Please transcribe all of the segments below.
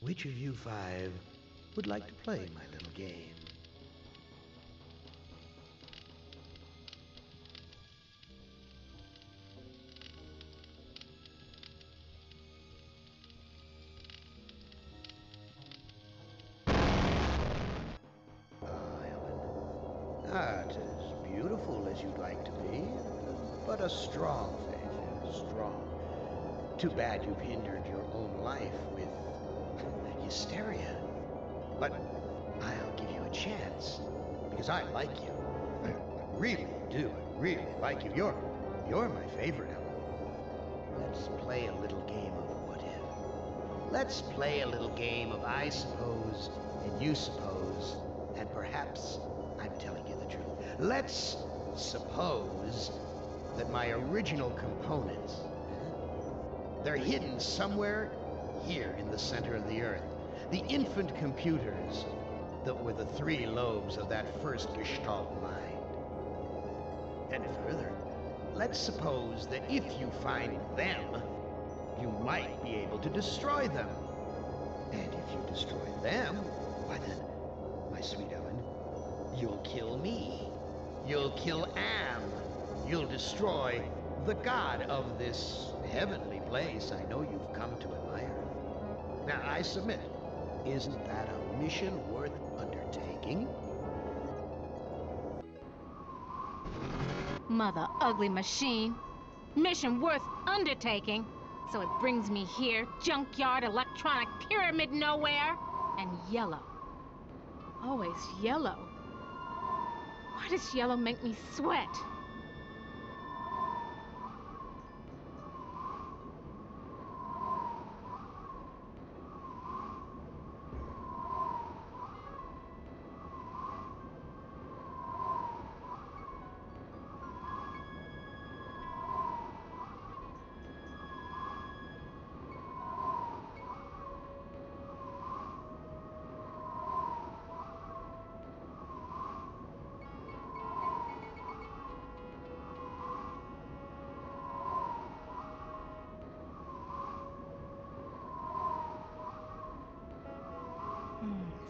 Which of you five would like to play my little game? Not as beautiful as you'd like to be, but a strong faith, strong. Too bad you've hindered your own life with hysteria. But I'll give you a chance, because I like you. I really do. I really like you. You're my favorite, Ellen. Let's play a little game of what if. Let's play a little game of I suppose and you suppose, and perhaps I'm telling you the truth. Let's suppose that my original components, they're hidden somewhere here in the center of the earth. The infant computers that were the three lobes of that first Gestalt mind. And further, let's suppose that if you find them, you might be able to destroy them. And if you destroy them, why then, my sweet Ellen, you'll kill me. You'll kill Am. You'll destroy the god of this heavenly place I know you've come to admire. Now, I submit, isn't that a mission worth undertaking? Mother ugly machine. Mission worth undertaking. So it brings me here, junkyard, electronic pyramid nowhere, and yellow. Always yellow. Why does yellow make me sweat?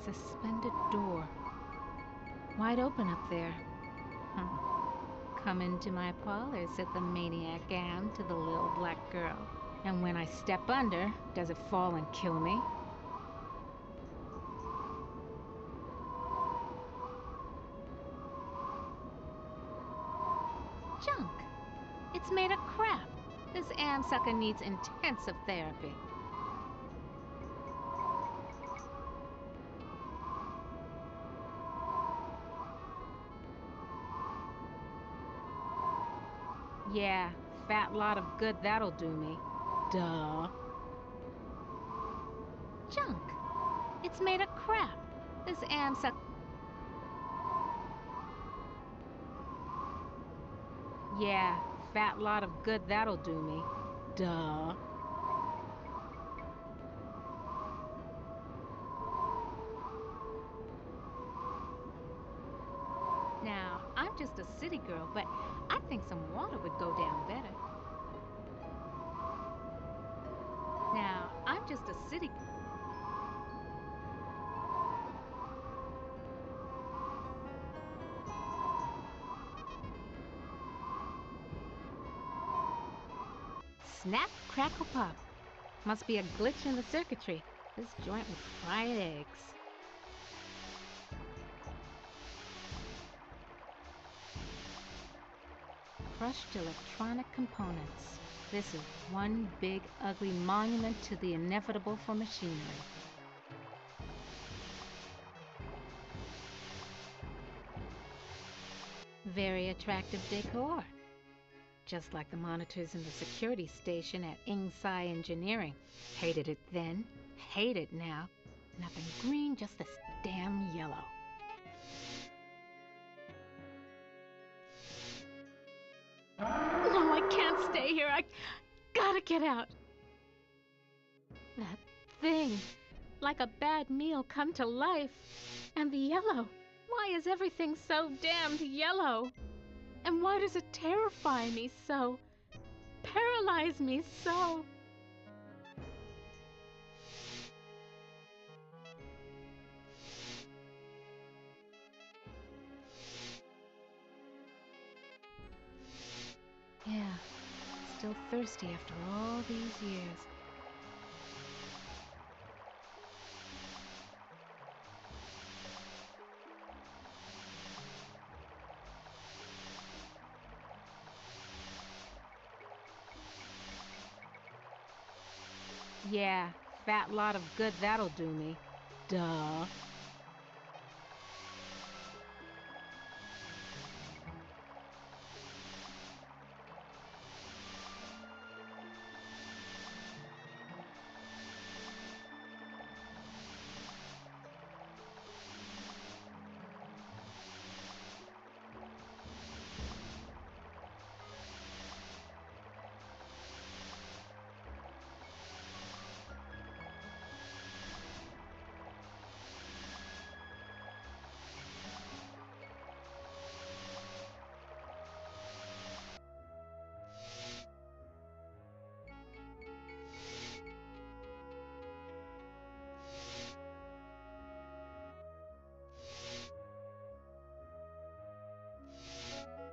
Suspended door. Wide open up there. Come into my parlor, said the maniac Am to the little black girl. And when I step under, does it fall and kill me? Junk. It's made of crap. This Am sucker needs intensive therapy. Yeah, fat lot of good that'll do me. Duh. Junk. It's made of crap. This Am suck. Yeah, fat lot of good that'll do me. Duh. Now, I'm just a city girl, but I think some water would go down better. Now, I'm just a city... Snap, crackle, pop. Must be a glitch in the circuitry. This joint with fried eggs. Crushed electronic components. This is one big, ugly monument to the inevitable for machinery. Very attractive decor. Just like the monitors in the security station at Ingsai Engineering. Hated it then, hate it now. Nothing green, just this damn yellow. No, I can't stay here. I gotta get out. That thing, like a bad meal come to life. And the yellow. Why is everything so damned yellow? And why does it terrify me so? Paralyze me so? thirsty after all these years. Yeah, fat lot of good that'll do me. Duh.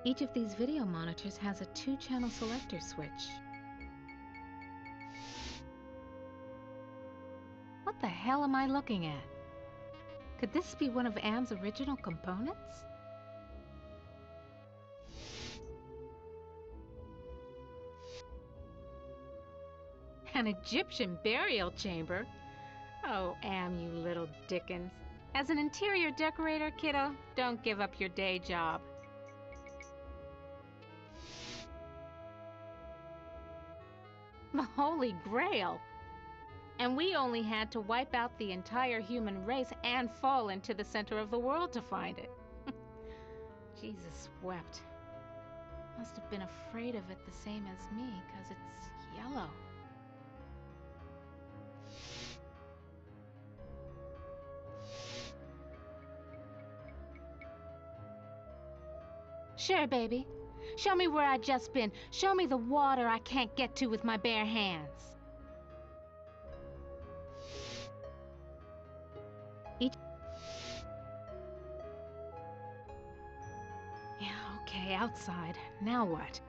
Each of these video monitors has a 2-channel selector switch. What the hell am I looking at? Could this be one of Am's original components? An Egyptian burial chamber? Oh, Am, you little Dickens. As an interior decorator, kiddo, don't give up your day job. The Holy Grail! And we only had to wipe out the entire human race and fall into the center of the world to find it. Jesus wept. Must have been afraid of it the same as me, 'cause it's yellow. Sure, baby. Show me where I just been. Show me the water I can't get to with my bare hands. Yeah, okay, outside. Now what?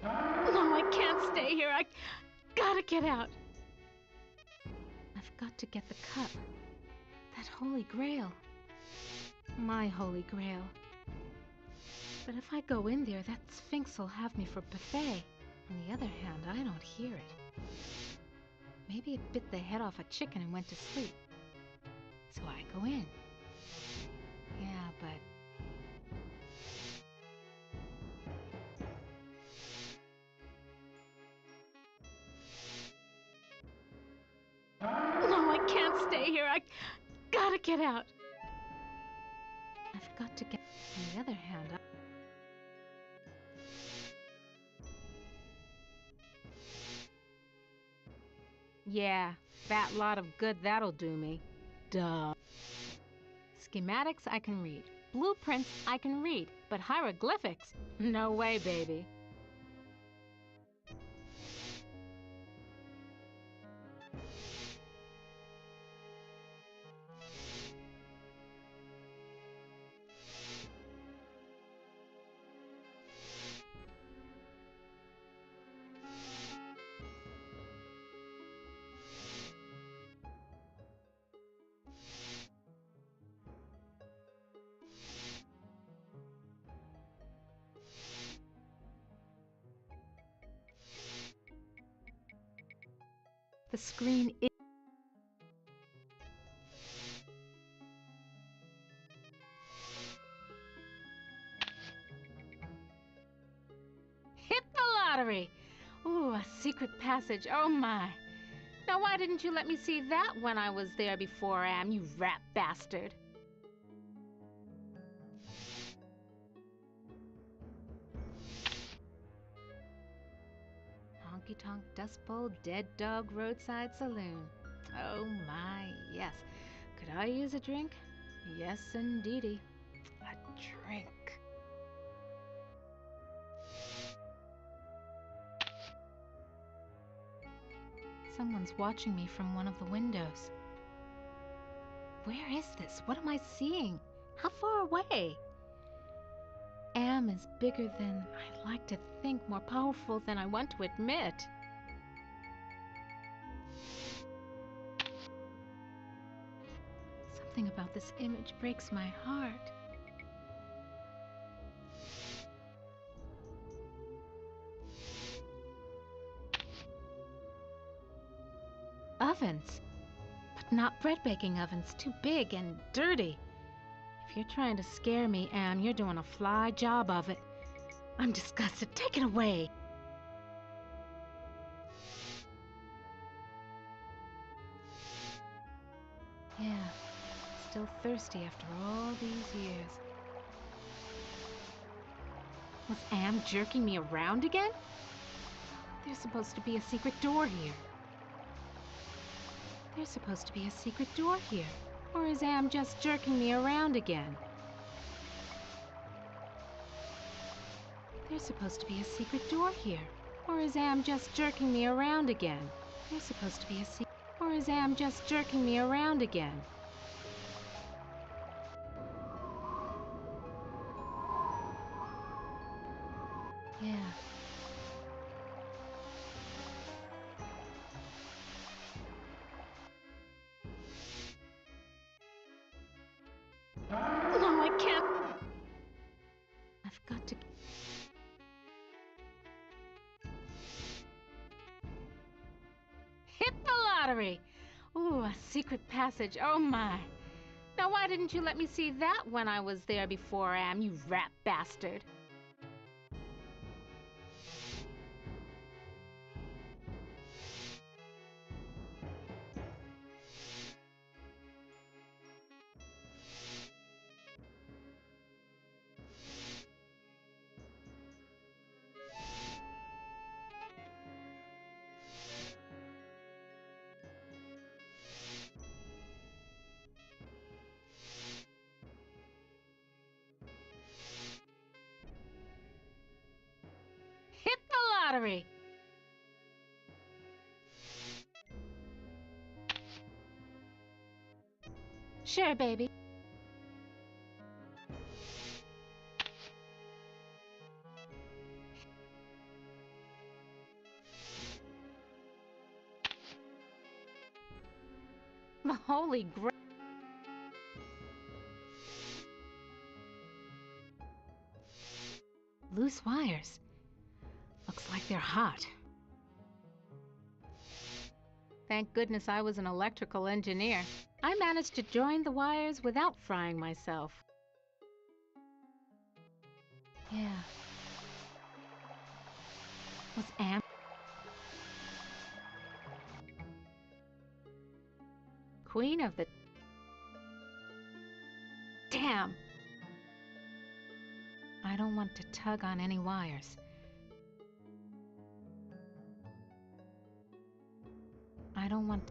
No, I can't stay here. I gotta get out. I've got to get the cup. That Holy Grail. My Holy Grail. But if I go in there, that Sphinx will have me for buffet. On the other hand, I don't hear it. Maybe it bit the head off a chicken and went to sleep. So I go in. Yeah, but... No, I can't stay here. I gotta get out. I've got to get... On the other hand, Yeah, fat lot of good that'll do me. Duh. Schematics I can read. Blueprints I can read. But hieroglyphics? No way, baby. The screen is... Hit the lottery! Ooh, a secret passage, oh my. Now why didn't you let me see that when I was there before, Am, you rat bastard? Honky Tonk Dust Bowl Dead Dog Roadside Saloon. Oh my, yes. Could I use a drink? Yes, indeedy. A drink. Someone's watching me from one of the windows. Where is this? What am I seeing? How far away? Am is bigger than I like to think, more powerful than I want to admit. Something about this image breaks my heart. Ovens, but not bread baking ovens, too big and dirty. If you're trying to scare me, Am, you're doing a fly job of it. I'm disgusted. Take it away. Yeah, still thirsty after all these years. Was Am jerking me around again? There's supposed to be a secret door here. There's supposed to be a secret door here. Or is Am just jerking me around again? There's supposed to be a secret door here. Or is Am just jerking me around again? There's supposed to be a secret... Or is Am just jerking me around again? Yeah. No, I can't. I've got to... Hit the lottery! Ooh, a secret passage. Oh my. Now why didn't you let me see that when I was there before, Am, you rat bastard? Hit the lottery! Sure, baby. The Holy Grail. Loose wires. Looks like they're hot. Thank goodness I was an electrical engineer. I managed to join the wires without frying myself. Yeah. Was Am... Queen of the... Damn! I don't want to tug on any wires. I don't want...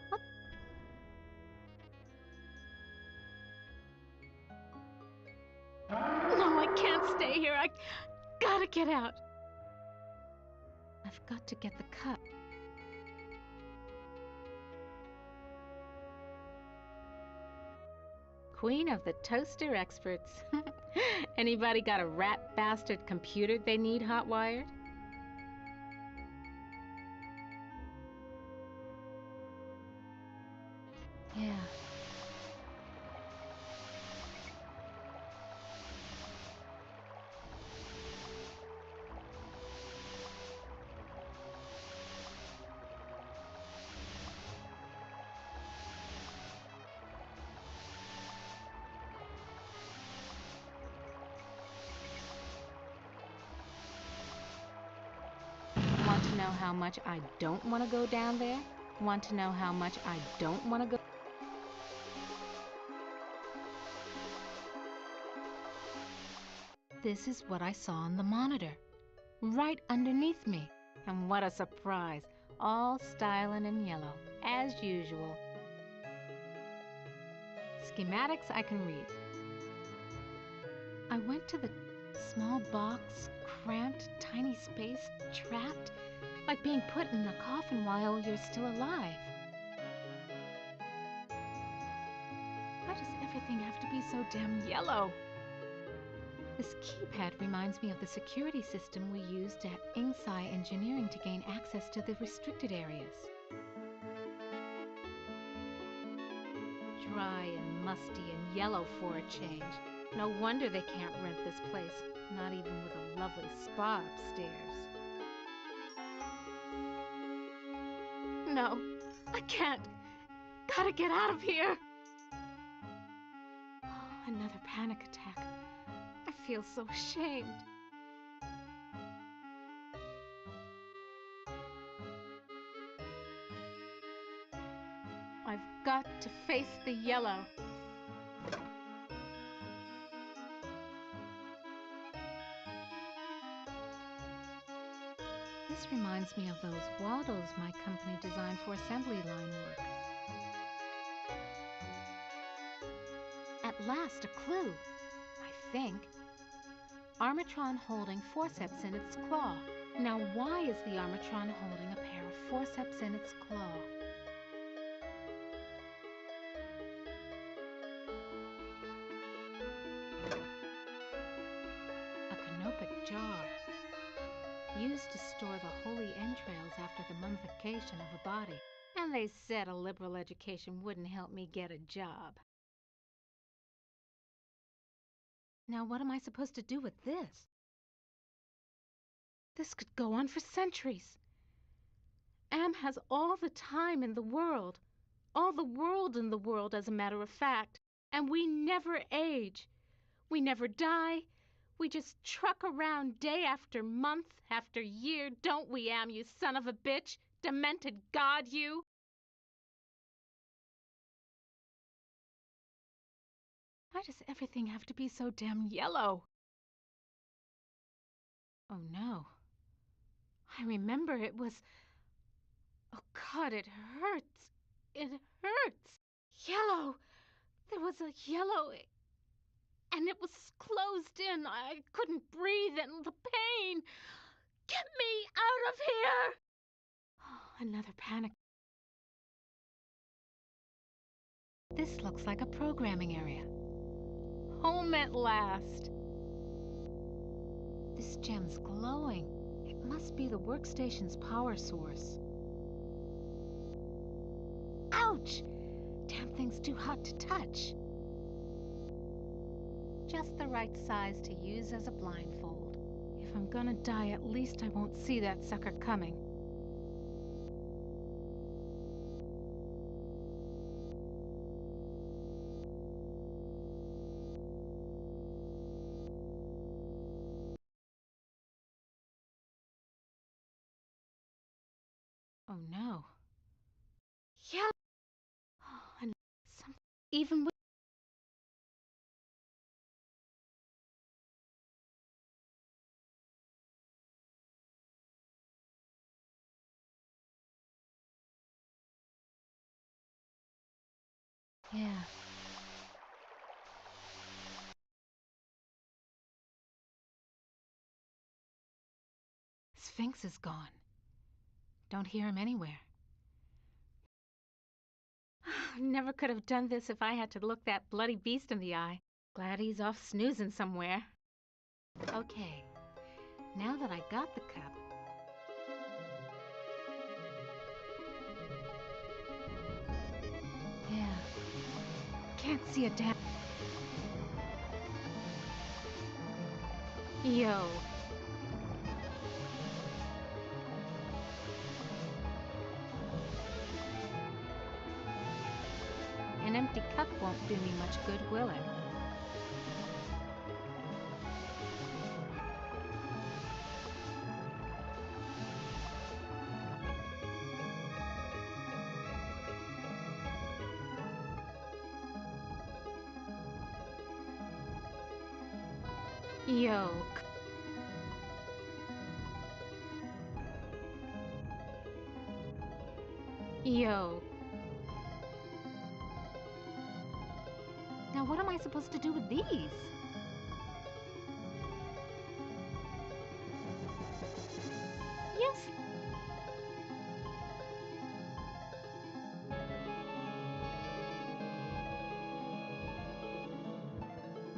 What? No, I can't stay here. I gotta get out. I've got to get the cup. Queen of the toaster experts. Anybody got a rat bastard computer they need hot wired? Yeah. Want to know how much I don't want to go down there? Want to know how much I don't want to go? This is what I saw on the monitor, right underneath me. And what a surprise, all styling in yellow, as usual. Schematics I can read. I went to the small box, cramped, tiny space, trapped, like being put in a coffin while you're still alive. everything have to be so damn yellow? This keypad reminds me of the security system we used at Ingsci Engineering to gain access to the restricted areas. Dry and musty and yellow for a change. No wonder they can't rent this place, not even with a lovely spa upstairs. No, I can't. Gotta get out of here. Another panic attack. I feel so ashamed. I've got to face the yellow. This reminds me of those waddles my company designed for assembly line work. At last, a clue, I think. Armatron holding forceps in its claw. Now why is the Armatron holding a pair of forceps in its claw? A canopic jar, used to store the holy entrails after the mummification of a body. And they said a liberal education wouldn't help me get a job. Now what am I supposed to do with this? This could go on for centuries. Am has all the time in the world. All the world in the world, as a matter of fact. And we never age. We never die. We just truck around day after month after year, don't we, Am, you son of a bitch? Demented god, you! Why does everything have to be so damn yellow? Oh no. I remember it was... Oh God, it hurts. It hurts. Yellow. There was a yellow... And it was closed in. I couldn't breathe and the pain. Get me out of here! Oh, another panic. This looks like a programming area. Home at last. This gem's glowing. It must be the workstation's power source. Ouch! Damn thing's too hot to touch. Just the right size to use as a blindfold. If I'm gonna die, at least I won't see that sucker coming. Oh no. Yeah. Oh, and even with... Yeah. Sphinx is gone. Don't hear him anywhere. Never could have done this if I had to look that bloody beast in the eye. Glad he's off snoozing somewhere. Okay, now that I got the cup... Yeah. Can't see a damn... Yo. An empty cup won't do me much good, will it? Yoke. Yoke. Now what am I supposed to do with these? Yes.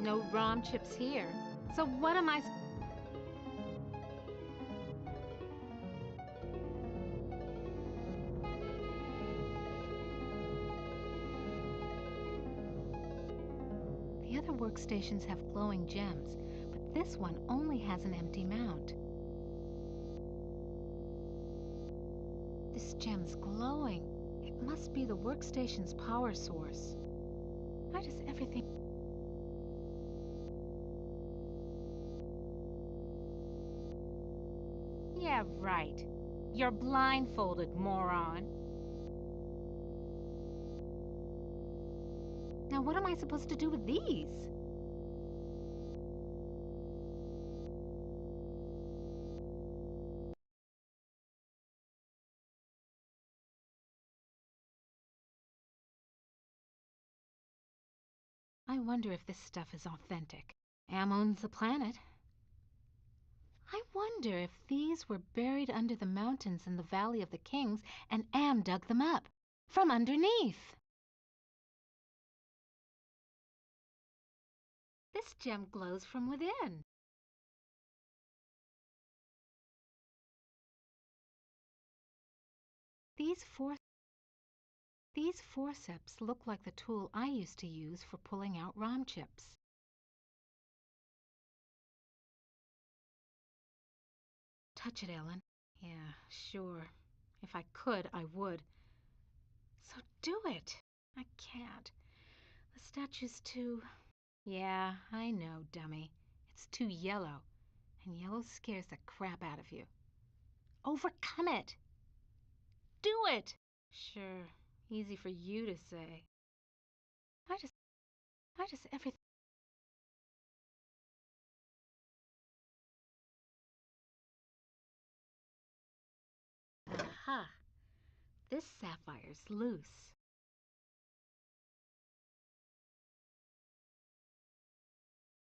No ROM chips here. So what am I... The other workstations have glowing gems, but this one only has an empty mount. This gem's glowing. It must be the workstation's power source. Why does everything... Yeah, right. You're blindfolded, moron. Now what am I supposed to do with these? I wonder if this stuff is authentic. Am owns the planet. I wonder if these were buried under the mountains in the Valley of the Kings and Am dug them up from underneath. This gem glows from within. These forceps look like the tool I used to use for pulling out ROM chips. Touch it, Ellen. Yeah, sure. If I could, I would. So do it. I can't. The statue's too... Yeah, I know, dummy. It's too yellow. And yellow scares the crap out of you. Overcome it! Do it! Sure, easy for you to say. I just everything... Aha! This sapphire's loose.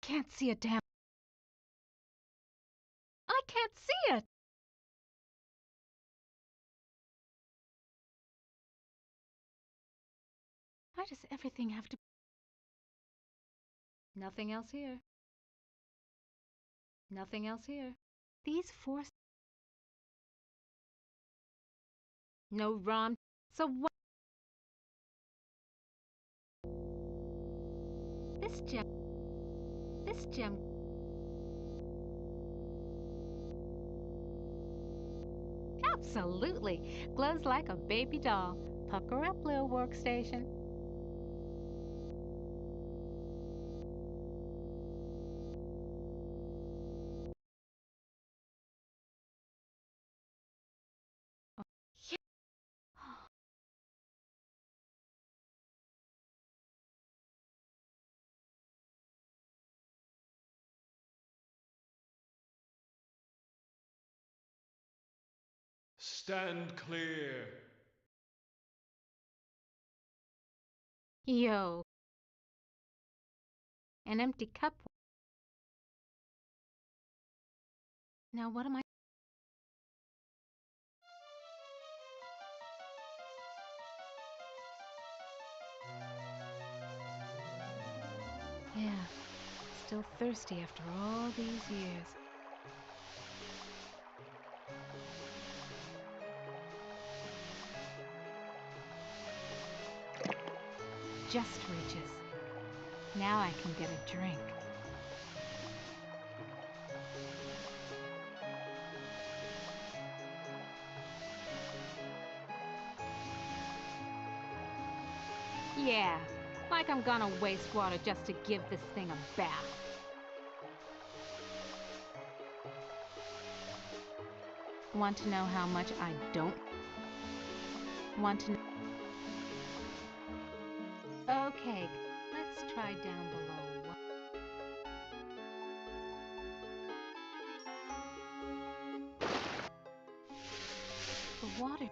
Can't see a damn... I can't see it! Why does everything have to... Nothing else here. Nothing else here. These four... No ROM. So what? This gem... This gem... Absolutely. Glows like a baby doll. Pucker up, little workstation. Yeah. Stand clear. Yo. An empty cup. Now what am I... Yeah. Still thirsty after all these years. Just reaches. Now I can get a drink. Yeah, like I'm gonna waste water just to give this thing a bath. Want to know how much I don't? Want to know? Okay, let's try down below. The water...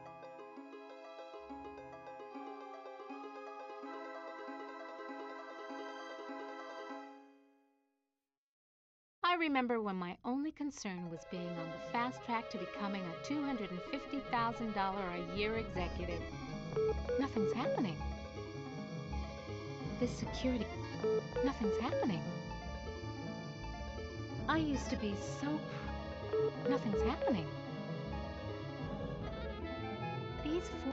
I remember when my only concern was being on the fast track to becoming a $250,000 a year executive. Nothing's happening. This security... Nothing's happening. I used to be so... Nothing's happening. These four...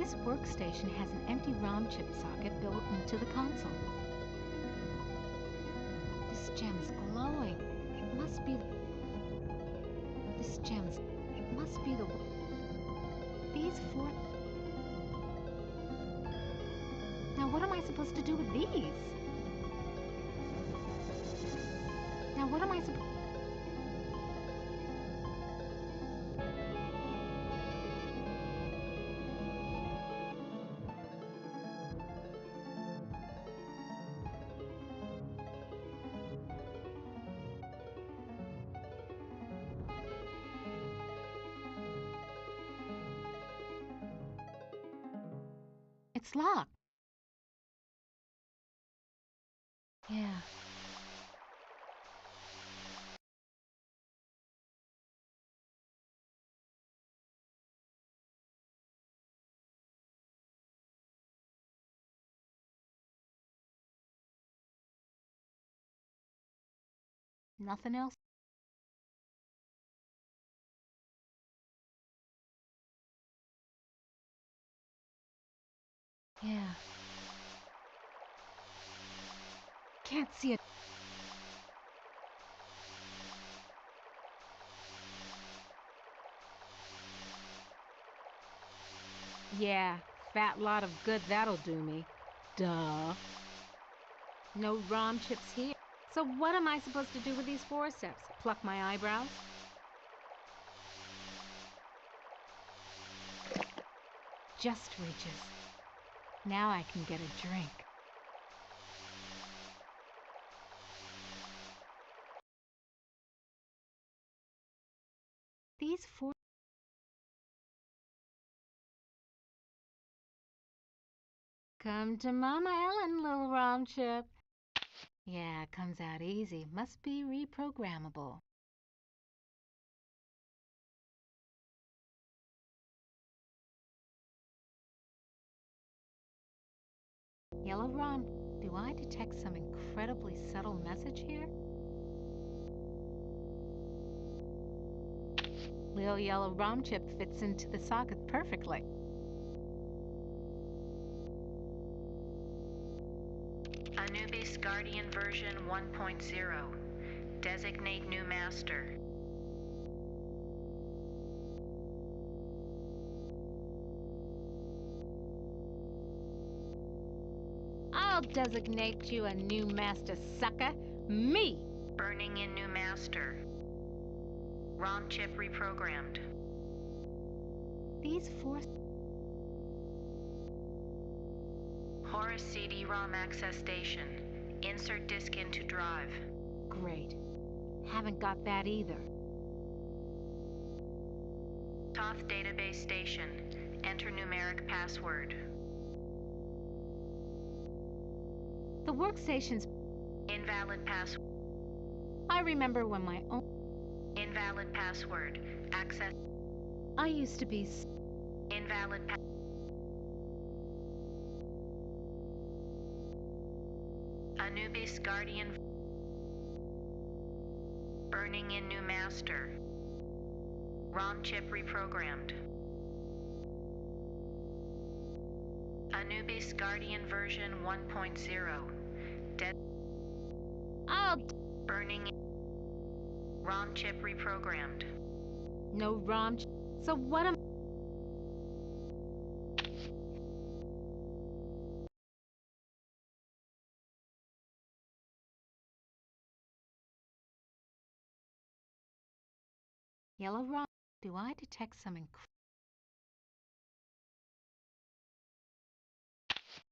This workstation has an empty ROM chip socket built into the console. This gem's glowing. It must be... This gem's... It must be the... These four... Now what am I supposed to do with these? Now what am I supposed... It's locked. Yeah. Nothing else? Yeah. Can't see it. Yeah, fat lot of good that'll do me. Duh. No ROM chips here. So what am I supposed to do with these forceps? Pluck my eyebrows? Just reaches. Now I can get a drink. These four... Come to Mama Ellen, little ROM chip. Yeah, comes out easy. Must be reprogrammable. Yellow ROM, do I detect some incredibly subtle message here? Little yellow ROM chip fits into the socket perfectly. Anubis Guardian version 1.0. Designate new master. I'll designate you a new master, sucker. Me! Burning in new master. ROM chip reprogrammed. These four... Horus CD-ROM access station. Insert disk into drive. Great. Haven't got that either. Toth database station. Enter numeric password. The workstation's... Invalid password. I remember when my own... Invalid password. Access. I used to be... Invalid Anubis Guardian. Burning in new master. ROM chip reprogrammed. Anubis Guardian version 1.0. Dead. I'll... Burning. ROM chip reprogrammed. No ROM... So what am... Yellow ROM... Do I detect some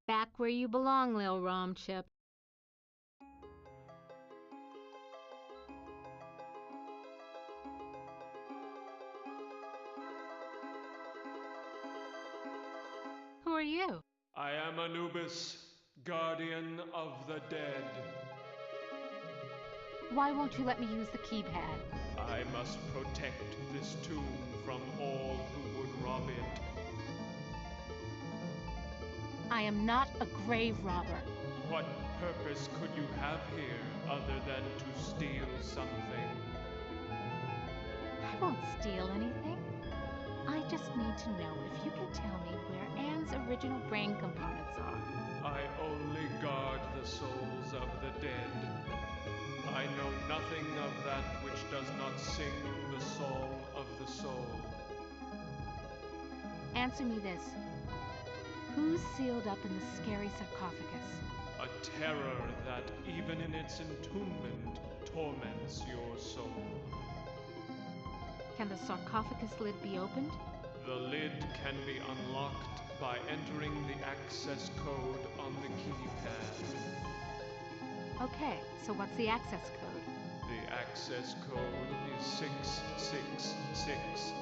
Back where you belong, Lil ROM chip. Who are you? I am Anubis, guardian of the dead. Why won't you let me use the keypad? I must protect this tomb from all who would rob it. I am not a grave robber. What purpose could you have here other than to steal something? I won't steal anything. I just need to know if you can tell me where Anne's original brain components are. I only guard the souls of the dead. I know nothing of that which does not sing the song of the soul. Answer me this. Who's sealed up in the scary sarcophagus? A terror that, even in its entombment, torments your soul. Can the sarcophagus lid be opened? The lid can be unlocked by entering the access code on the keypad. Okay, so what's the access code? The access code is 666.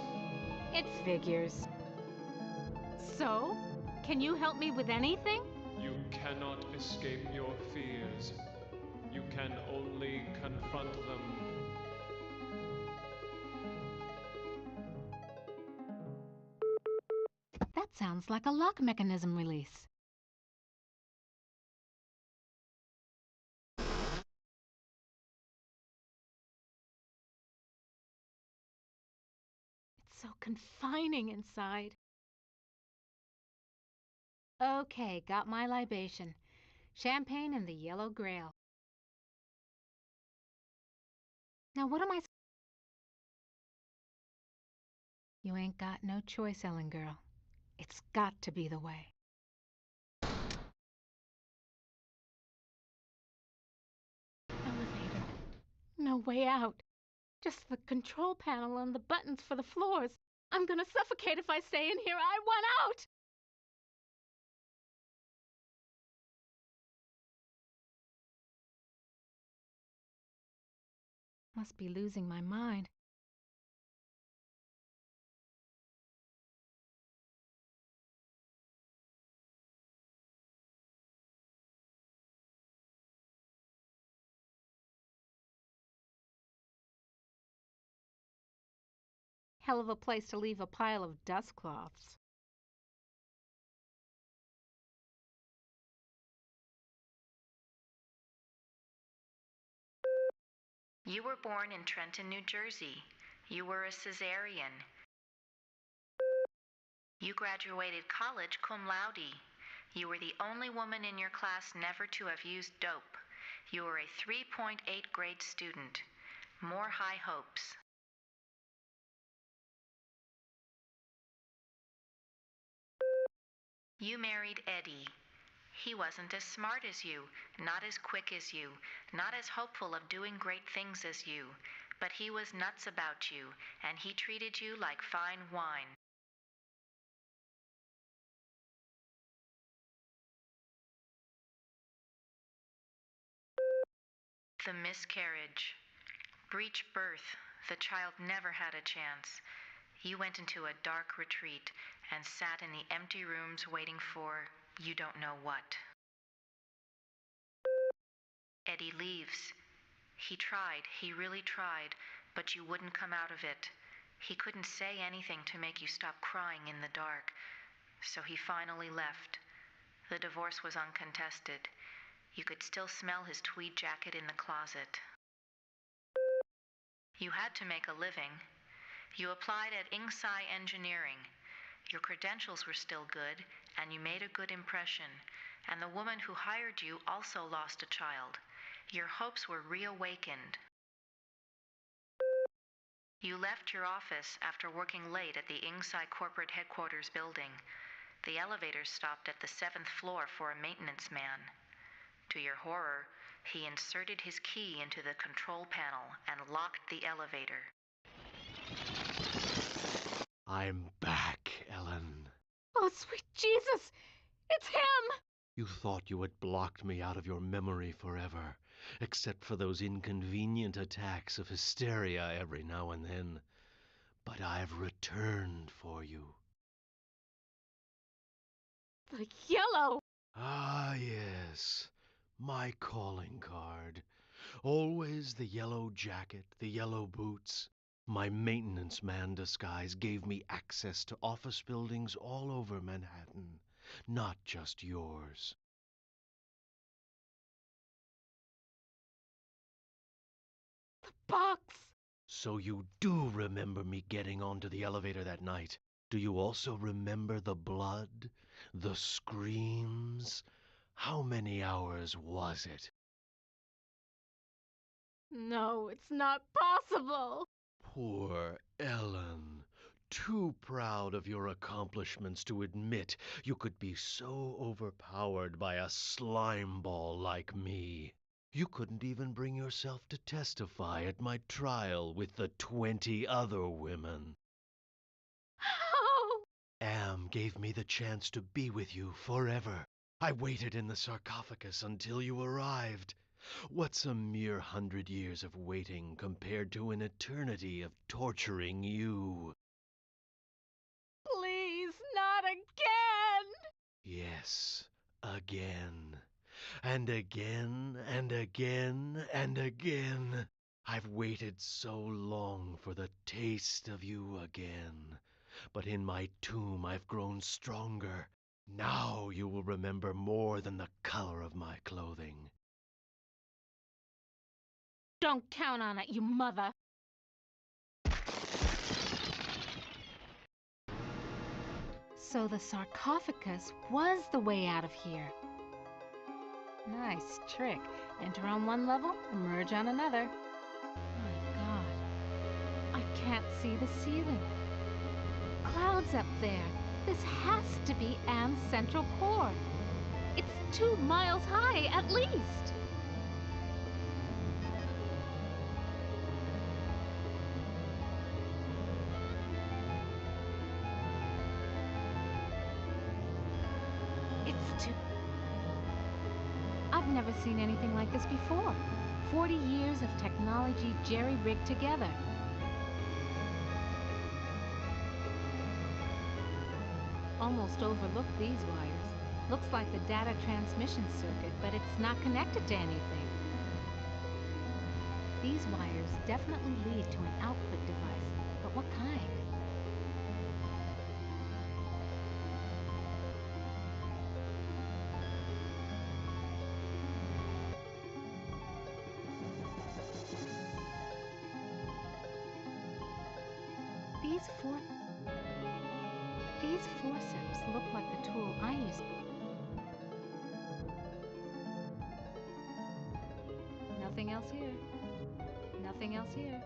It figures. So, can you help me with anything? You cannot escape your fears. You can only confront them. That sounds like a lock mechanism release. It's so confining inside. Okay, got my libation. Champagne and the Yellow Grail. Now what am I... You ain't got no choice, Ellen girl. It's got to be the way. Elevator. No way out. Just the control panel and the buttons for the floors. I'm gonna suffocate if I stay in here. I want out! Must be losing my mind. Hell of a place to leave a pile of dust cloths. You were born in Trenton, New Jersey. You were a cesarean. You graduated college cum laude. You were the only woman in your class never to have used dope. You were a 3.8 grade student. More high hopes. You married Eddie. He wasn't as smart as you, not as quick as you, not as hopeful of doing great things as you, but he was nuts about you, and he treated you like fine wine. The miscarriage. Breech birth. The child never had a chance. You went into a dark retreat and sat in the empty rooms waiting for you don't know what. Eddie leaves. He tried, he really tried, but you wouldn't come out of it. He couldn't say anything to make you stop crying in the dark, so he finally left. The divorce was uncontested. You could still smell his tweed jacket in the closet. You had to make a living. You applied at Inksci Engineering. Your credentials were still good, and you made a good impression. And the woman who hired you also lost a child. Your hopes were reawakened. You left your office after working late at the Inksci corporate headquarters building. The elevator stopped at the 7th floor for a maintenance man. To your horror, he inserted his key into the control panel and locked the elevator. I'm back, Ellen. Oh, sweet Jesus! It's him! You thought you had blocked me out of your memory forever, except for those inconvenient attacks of hysteria every now and then. But I've returned for you. The Yellow! Ah, yes. My calling card. Always the yellow jacket, the yellow boots. My maintenance man disguise gave me access to office buildings all over Manhattan, not just yours. The box! So you do remember me getting onto the elevator that night. Do you also remember the blood? The screams? How many hours was it? No, it's not possible. Poor Ellen. Too proud of your accomplishments to admit you could be so overpowered by a slime ball like me. You couldn't even bring yourself to testify at my trial with the 20 other women. How? Am gave me the chance to be with you forever. I waited in the sarcophagus until you arrived. What's a mere 100 years of waiting compared to an eternity of torturing you? Please, not again! Yes, again. And again, and again, and again. I've waited so long for the taste of you again. But in my tomb I've grown stronger. Now you will remember more than the color of my clothing. Don't count on it, you mother! So the sarcophagus was the way out of here. Nice trick. Enter on one level, emerge on another. My God. I can't see the ceiling. Clouds up there. This has to be Am's central core. It's 2 miles high, at least. It's too... I've never seen anything like this before. 40 years of technology jerry-rigged together. Almost overlooked these wires. Looks like the data transmission circuit, but it's not connected to anything. These wires definitely lead to an output device, but what kind? These forceps look like the tool I used. Nothing else here. Nothing else here.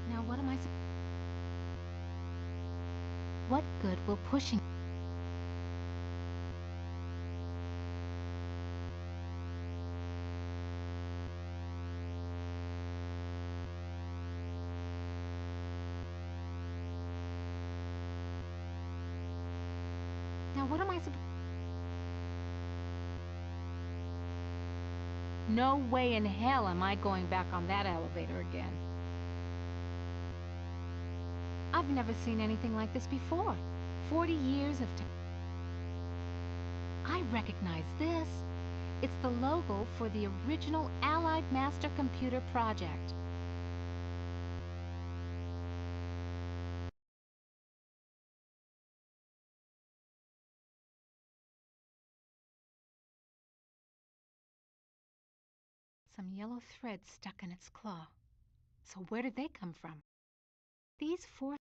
Now what am I What good will pushing... Now what am I No way in hell am I going back on that elevator again. I've never seen anything like this before. 40 years of I recognize this. It's the logo for the original Allied Master Computer project. Some yellow threads stuck in its claw. So where did they come from? These 4...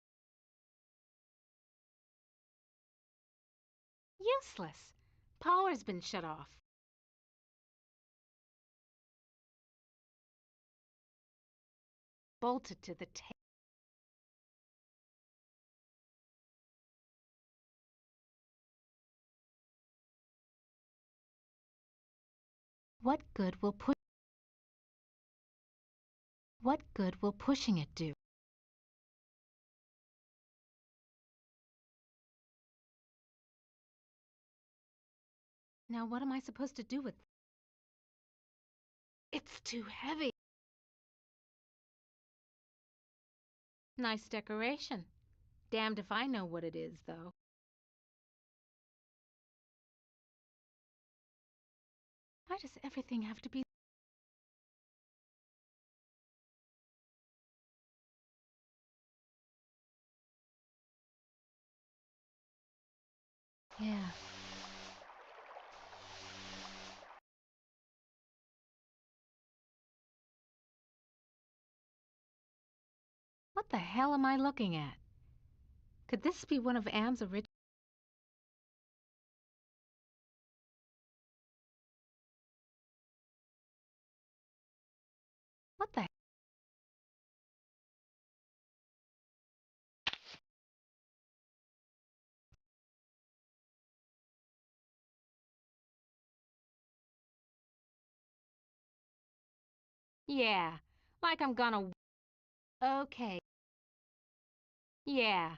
Useless. Power's been shut off. Bolted to the tape. What good will pushing it do? Now what am I supposed to do with... It's too heavy. Nice decoration. Damned if I know what it is, though. Why does everything have to be... Yeah. What the hell am I looking at? Could this be one of Anne's original... What the... Yeah, like I'm gonna... Okay. Yeah.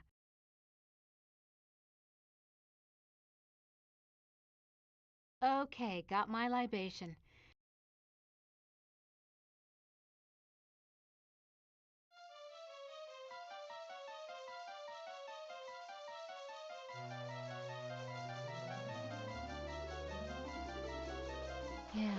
Okay, got my libation. Yeah.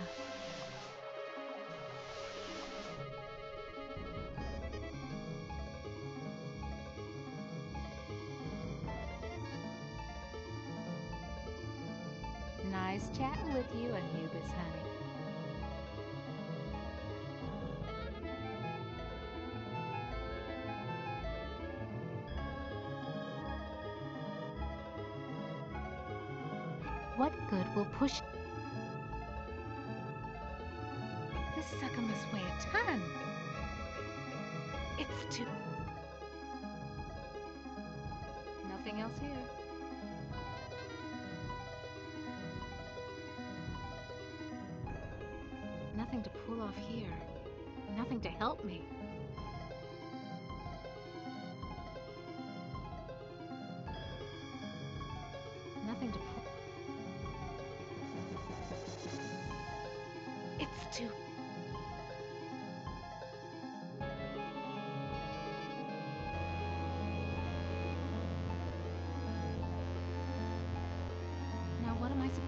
Nice chatting with you, Anubis, honey. What good will push... This sucker must weigh a ton. It's too... Nothing else here. Nothing to pull off here. Nothing to help me. Nothing to pull... It's too... Now what am I supposed...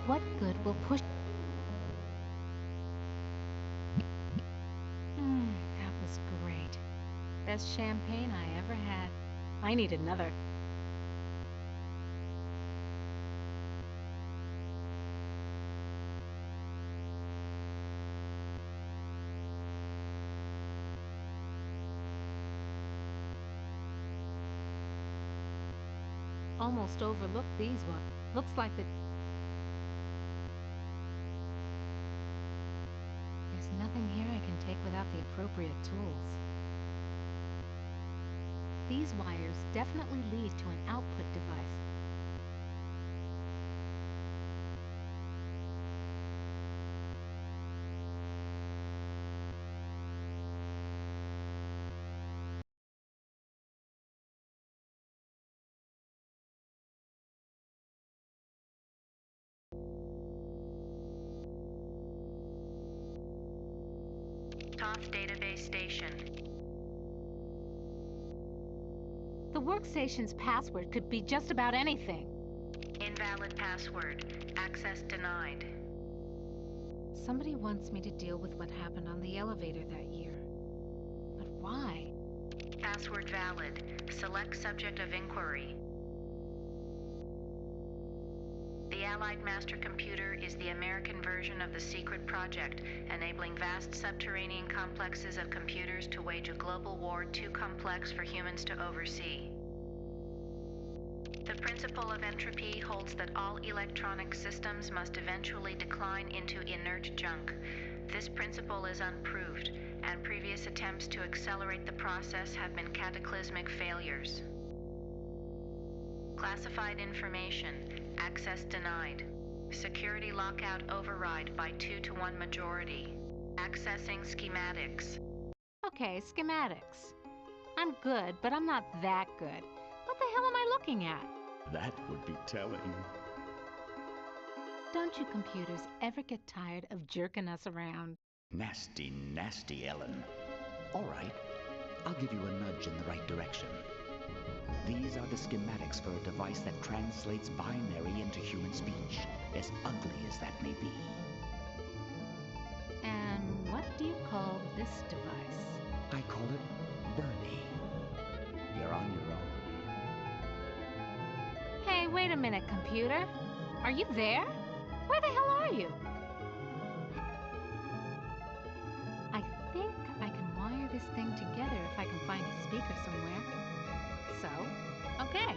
What good will push... That was great. Best champagne I ever had. I need another. Almost overlooked these ones. Looks like the... There's nothing here I can take without the appropriate tools. These wires definitely lead to an output device. Toth Database Station. The workstation's password could be just about anything. Invalid password. Access denied. Somebody wants me to deal with what happened on the elevator that year. But why? Password valid. Select subject of inquiry. The Allied Master Computer is the American version of the secret project, enabling vast subterranean complexes of computers to wage a global war too complex for humans to oversee. The principle of entropy holds that all electronic systems must eventually decline into inert junk. This principle is unproved, and previous attempts to accelerate the process have been cataclysmic failures. Classified information. Access denied. Security lockout override by 2-to-1 majority. Accessing schematics. Okay, schematics. I'm good, but I'm not that good. What the hell am I looking at? That would be telling. Don't you computers ever get tired of jerking us around? Nasty, nasty Ellen. All right, I'll give you a nudge in the right direction. These are the schematics for a device that translates binary into human speech, as ugly as that may be. And what do you call this device? I call it Bernie. You're on your own. Hey, wait a minute, computer. Are you there? Where the hell are you? I think I can wire this thing together if I can find a speaker somewhere. So, okay.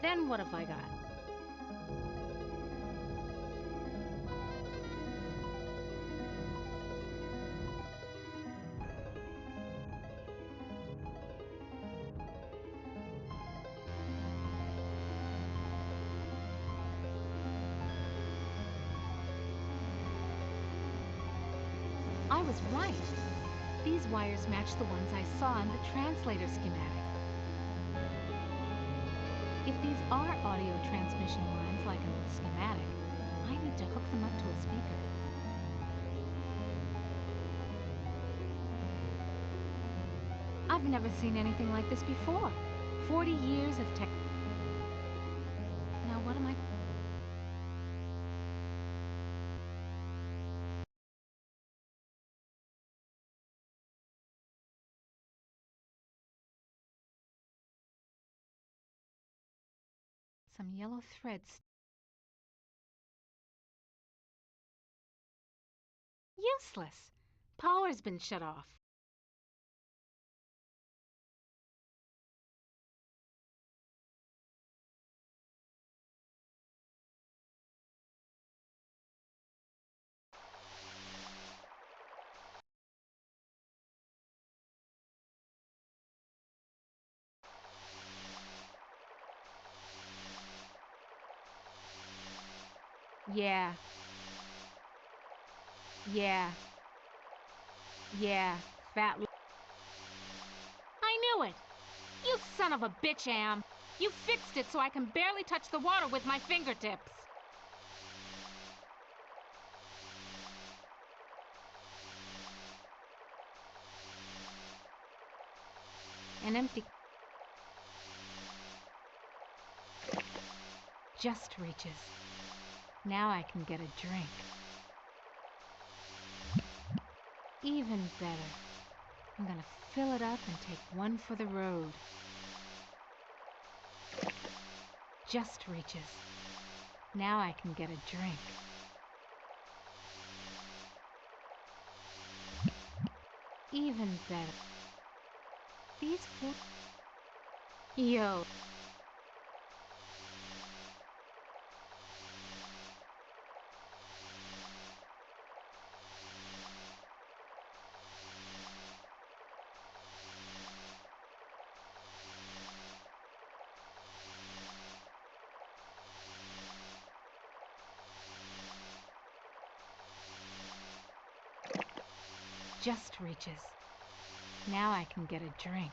Then what have I got? I was right. These wires match the ones I saw in the translator schematic. If these are audio transmission lines like in the schematic, I need to hook them up to a speaker. I've never seen anything like this before. 40 years of tech. Now what am I... Some yellow threads. Useless. Power's been shut off. Yeah. Fat. I knew it! You son of a bitch, Am! You fixed it so I can barely touch the water with my fingertips! An empty... Just reaches. Now I can get a drink. Even better. I'm gonna fill it up and take one for the road. Just reaches. Now I can get a drink. Even better. These four... Yo. Just reaches. Now I can get a drink.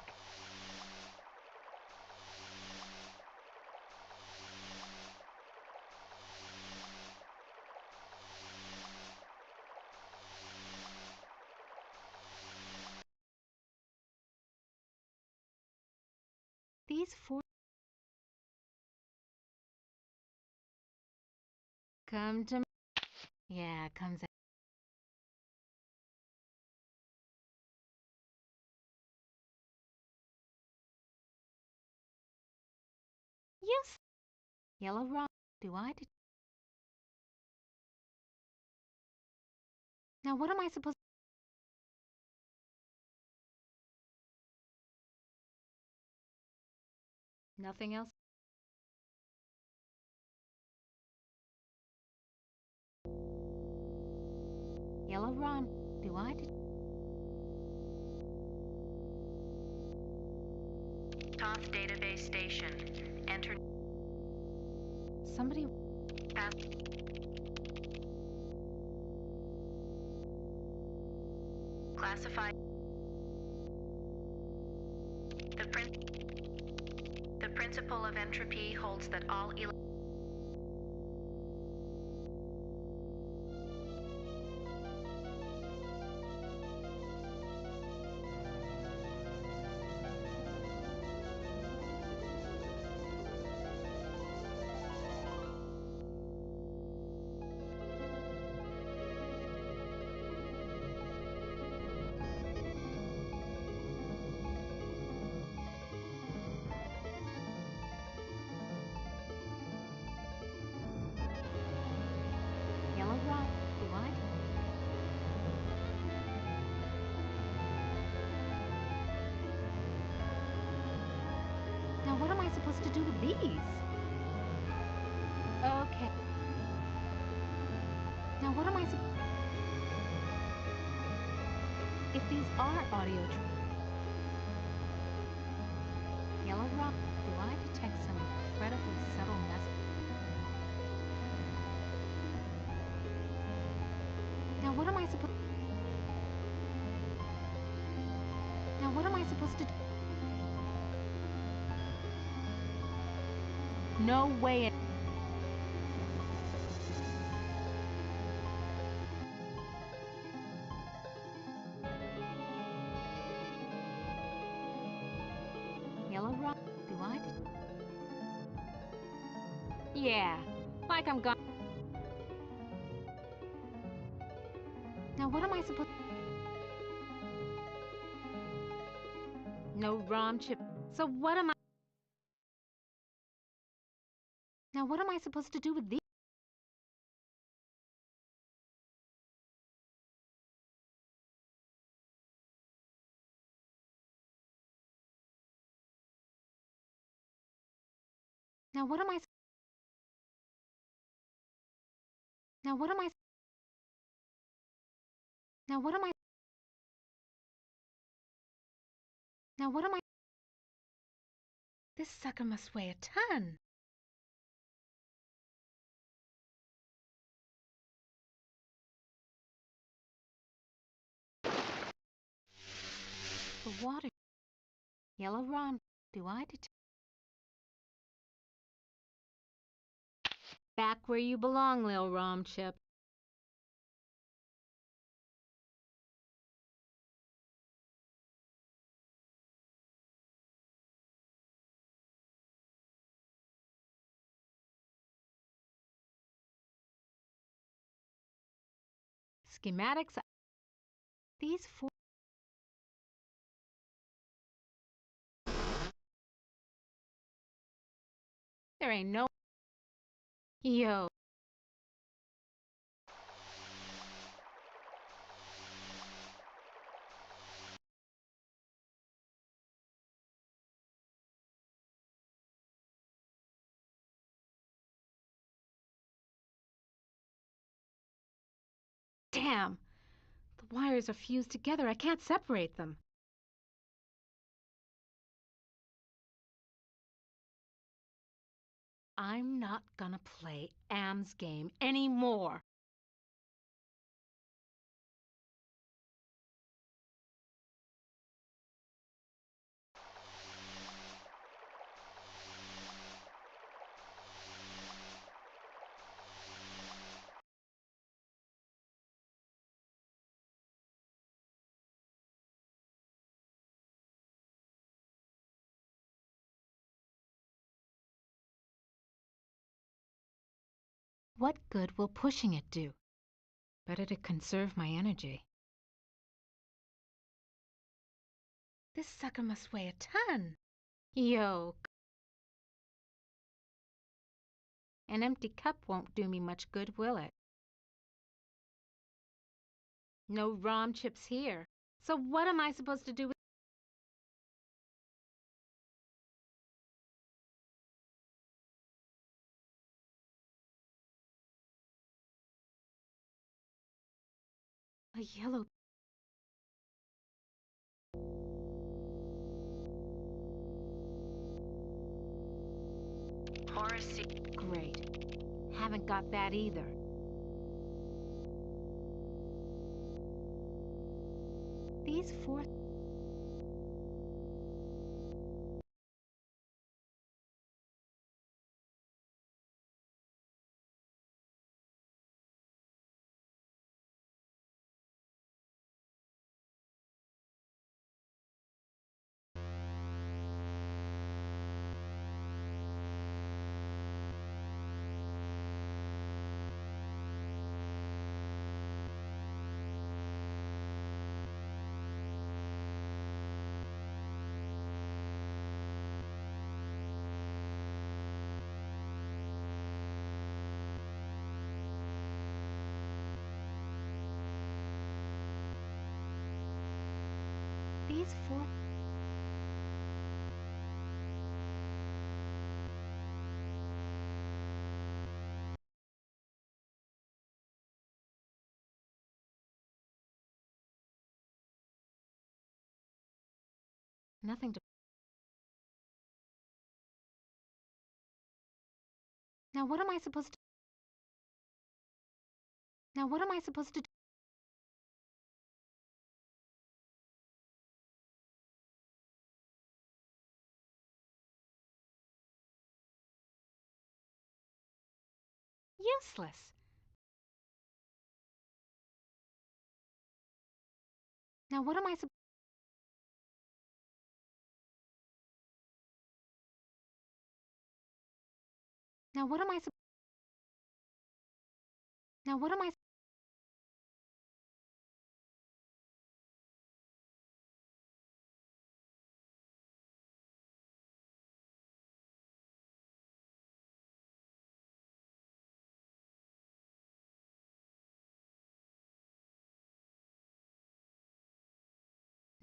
These four... Come to me. Yeah, comes out. Yes. Yellow rock. Do I? Now what am I supposed... Nothing else? Yellow Ron, do I? Toth database station. Enter. Somebody... Classified. principle of entropy holds that all Yellow rock, what? Now what am I supposed to do with these? Okay. Now what am I supposed... If these are audio... Yellow rock, do I detect some incredibly subtle message? Now what am I supposed... Now what am I supposed to do? No way it... Yellow rock, do I... Yeah, like I'm gone. Now what am I supposed... No ROM chip. So what am I... Now what am I supposed to do with these? Now what am I... Now what am I... Now what am I... Now what am I... This sucker must weigh a ton. The water... Yellow ROM, do I detect... Back where you belong, Lil ROM chip. Schematics... These four... There ain't no... Yo. Damn! The wires are fused together. I can't separate them. I'm not gonna play Am's game anymore. What good will pushing it do? Better to conserve my energy. This sucker must weigh a ton. Yo. An empty cup won't do me much good, will it? No ROM chips here. So what am I supposed to do with... A yellow... Horace... Great. Haven't got that either. These four... these four... Nothing to... Now what am I supposed to... Now what am I supposed to do? Useless. Now what am I supposed... Now what am I supposed... Now what am I...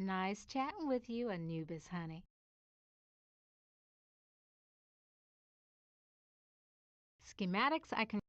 Nice chatting with you, Anubis, honey. Schematics I can